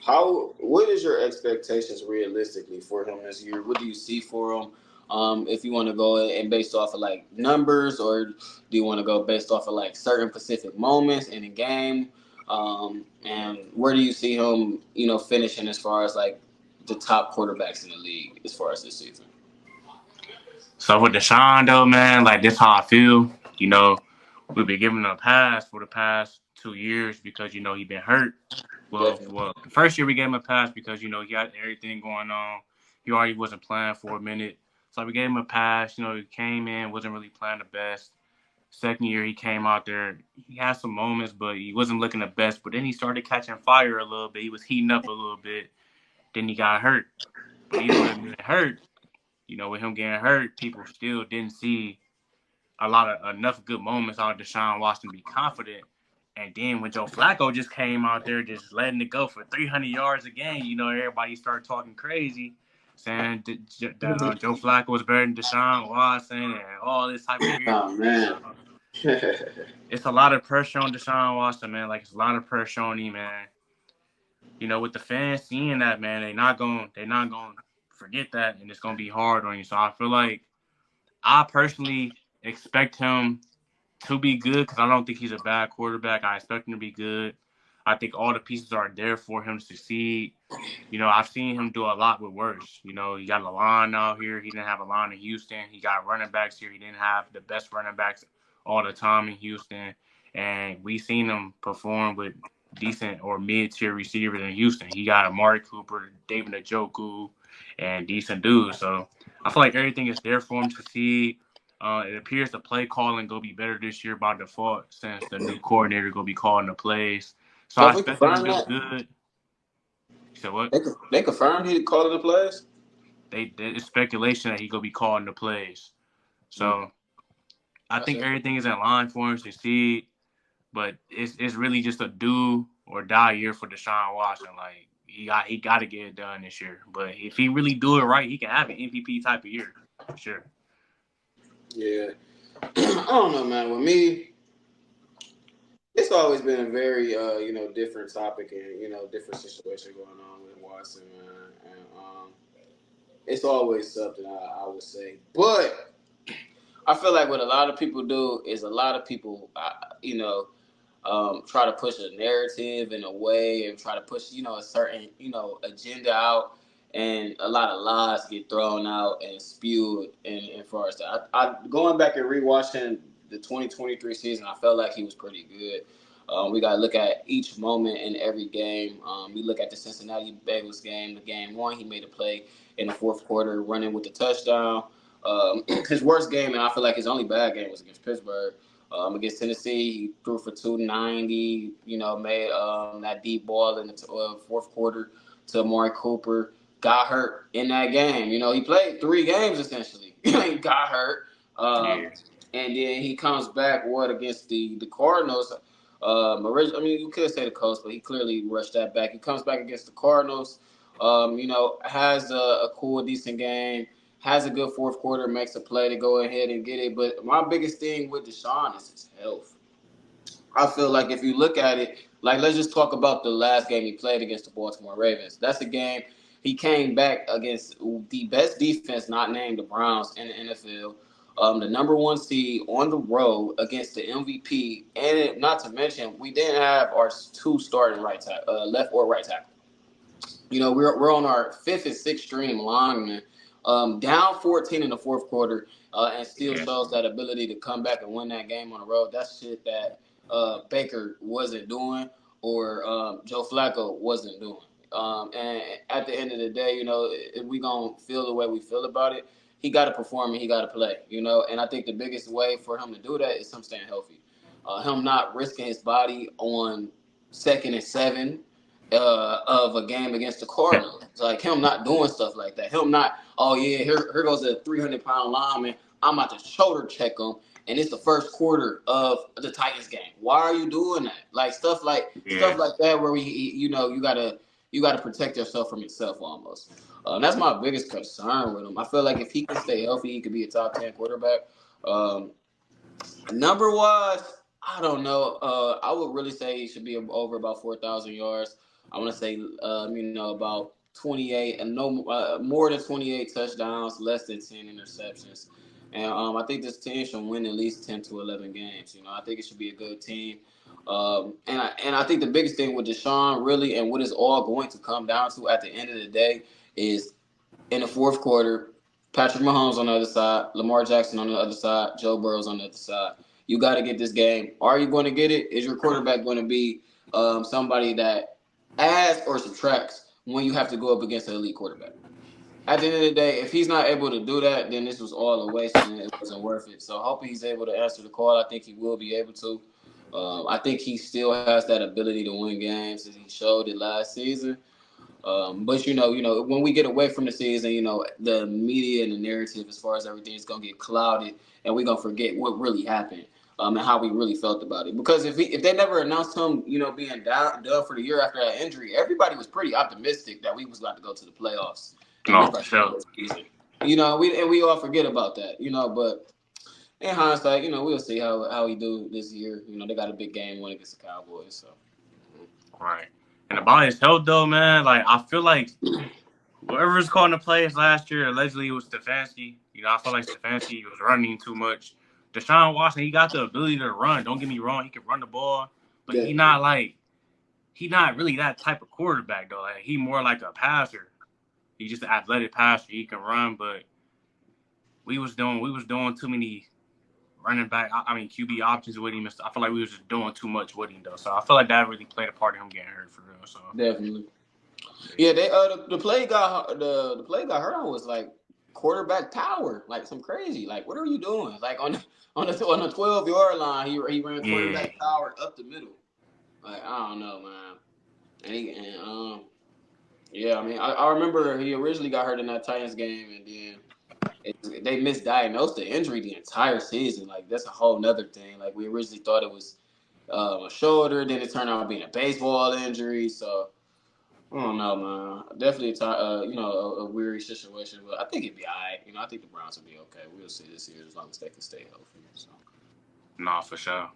What is your expectations realistically for him this year? What do you see for him? If you want to go and based off of like numbers, or do you want to go based off of like certain specific moments in a game? And where do you see him, finishing as far as like the top quarterbacks in the league as far as this season? So with Deshaun though, man, like this how I feel. You know, we've been giving him a pass for the past 2 years because he been hurt. Definitely. The first year we gave him a pass because he had everything going on. He already wasn't playing for a minute, so we gave him a pass. He came in, wasn't really playing the best. Second year he came out there, he had some moments, but he wasn't looking the best. But then he started catching fire a little bit. He was heating up a little bit. Then he got hurt. But even with him getting hurt, with him getting hurt, people still didn't see a lot of enough good moments out of Deshaun Watson to be confident. And then when Joe Flacco just came out there just letting it go for 300 yards a game, everybody started talking crazy, saying that Joe Flacco was better than Deshaun Watson and all this type of weird Oh shit. man. So it's a lot of pressure on Deshaun Watson, man. Like it's a lot of pressure on him, man. With the fans seeing that, man, they not going to forget that, and it's gonna be hard on you. So I feel like I personally expect him to be good because I don't think he's a bad quarterback. I expect him to be good. I think all the pieces are there for him to succeed. I've seen him do a lot with worse. He got a line out here. He didn't have a line in Houston. He got running backs here. He didn't have the best running backs all the time in Houston. And we seen him perform with decent or mid-tier receivers in Houston. He got Amari Cooper, David Njoku, and decent dudes. So I feel like everything is there for him to succeed. It appears the play calling going to be better this year by default since the new coordinator going to be calling the plays. So I Have we expect him to confirmed do that? good. You said what? They confirmed he called it the plays. It's speculation that he gonna be calling the plays. Mm, So I that's think it. everything is in line for him to succeed, but it's really just a do or die year for Deshaun Watson. Like he got to get it done this year. But if he really do it right, he can have an MVP type of year for sure. Yeah. I don't know, man. With me, it's always been a very different topic and different situation going on with Watson, man. And it's always something I would say, but I feel like what a lot of people do is a lot of people, try to push a narrative in a way and try to push a certain agenda out, and a lot of lies get thrown out and spewed in far as that. I going back and rewatching the 2023 season, I felt like he was pretty good. We got to look at each moment in every game. We look at the Cincinnati Bengals game, the game one. He made a play in the fourth quarter, running with the touchdown. His worst game, and I feel like his only bad game, was against Pittsburgh. Against Tennessee, he threw for 290. Made that deep ball in the fourth quarter to Amari Cooper. Got hurt in that game. He played 3 games essentially. He got hurt, Yeah, and then he comes back. What, against the Cardinals? I mean, you could say the Colts, but he clearly rushed that back. He comes back against the Cardinals. Has a cool, decent game, has a good fourth quarter, makes a play to go ahead and get it. But my biggest thing with Deshaun is his health. I feel like if you look at it, like let's just talk about the last game he played against the Baltimore Ravens. That's a game he came back against the best defense, not named the Browns in the NFL. The number one seed on the road against the MVP, and not to mention we didn't have our two starting left or right tackle. We're on our fifth and sixth string lineman, down 14 in the fourth quarter, and still yeah, shows that ability to come back and win that game on the road. That's shit that Baker wasn't doing, or Joe Flacco wasn't doing. And at the end of the day, if we gonna feel the way we feel about it, he got to perform and he got to play. And I think the biggest way for him to do that is him staying healthy, him not risking his body on second and seven of a game against the Cardinals. It's like him not doing stuff like that. Him not, oh yeah, here goes a 300-pound lineman. I'm about to shoulder check him, and it's the first quarter of the Titans game. Why are you doing that? Like stuff yeah. like that, where you gotta protect yourself from yourself almost. That's my biggest concern with him. I feel like if he can stay healthy, he could be a top 10 quarterback. Um, Number wise, I don't know. I would really say he should be over about 4,000 yards. I want to say, about 28 and no more than 28 touchdowns, less than 10 interceptions. And I think this team should win at least 10 to 11 games. I think it should be a good team. And I think the biggest thing with Deshaun, really, and what it's all going to come down to at the end of the day is in the fourth quarter, Patrick Mahomes on the other side, Lamar Jackson on the other side, Joe Burrow's on the other side. You got to get this game. Are you going to get it? Is your quarterback going to be somebody that adds or subtracts when you have to go up against an elite quarterback? At the end of the day, if he's not able to do that, then this was all a waste and it wasn't worth it. So I hope he's able to answer the call. I think he will be able to. I think he still has that ability to win games as he showed it last season. But when we get away from the season, the media and the narrative as far as everything is gonna get clouded, and we're gonna forget what really happened, and how we really felt about it. Because if they never announced him, being done for the year after that injury, everybody was pretty optimistic that we was about to go to the playoffs and we No, was for about to win sure. this season. We all forget about that, But in hindsight, we'll see how he do this year. They got a big game one against the Cowboys, so. Right. And about his health, though, man, like, I feel like whoever's calling the plays last year, allegedly it was Stefanski. I feel like Stefanski was running too much. Deshaun Watson, he got the ability to run. Don't get me wrong, he can run the ball, but he not really that type of quarterback though. Like he more like a passer. He's just an athletic passer. He can run, but we was doing too many running back. I mean QB options with him. I feel like we was just doing too much with him though. So I feel like that really played a part in him getting hurt for real. So Definitely. Yeah, yeah, they the play got hurt on was like quarterback power, like some crazy. Like, what are you doing? Like on the 12-yard line, he ran yeah, quarterback power up the middle. Like, I don't know, man. And yeah, I mean, I remember he originally got hurt in that Titans game, and then they misdiagnosed the injury the entire season. Like, that's a whole nother thing. Like, we originally thought it was a shoulder, then it turned out being a baseball injury. So I don't know, man. Definitely a weary situation, but I think it'd be all right. I think the Browns will be okay. We'll see this year as long as they can stay healthy. So. nah, for sure.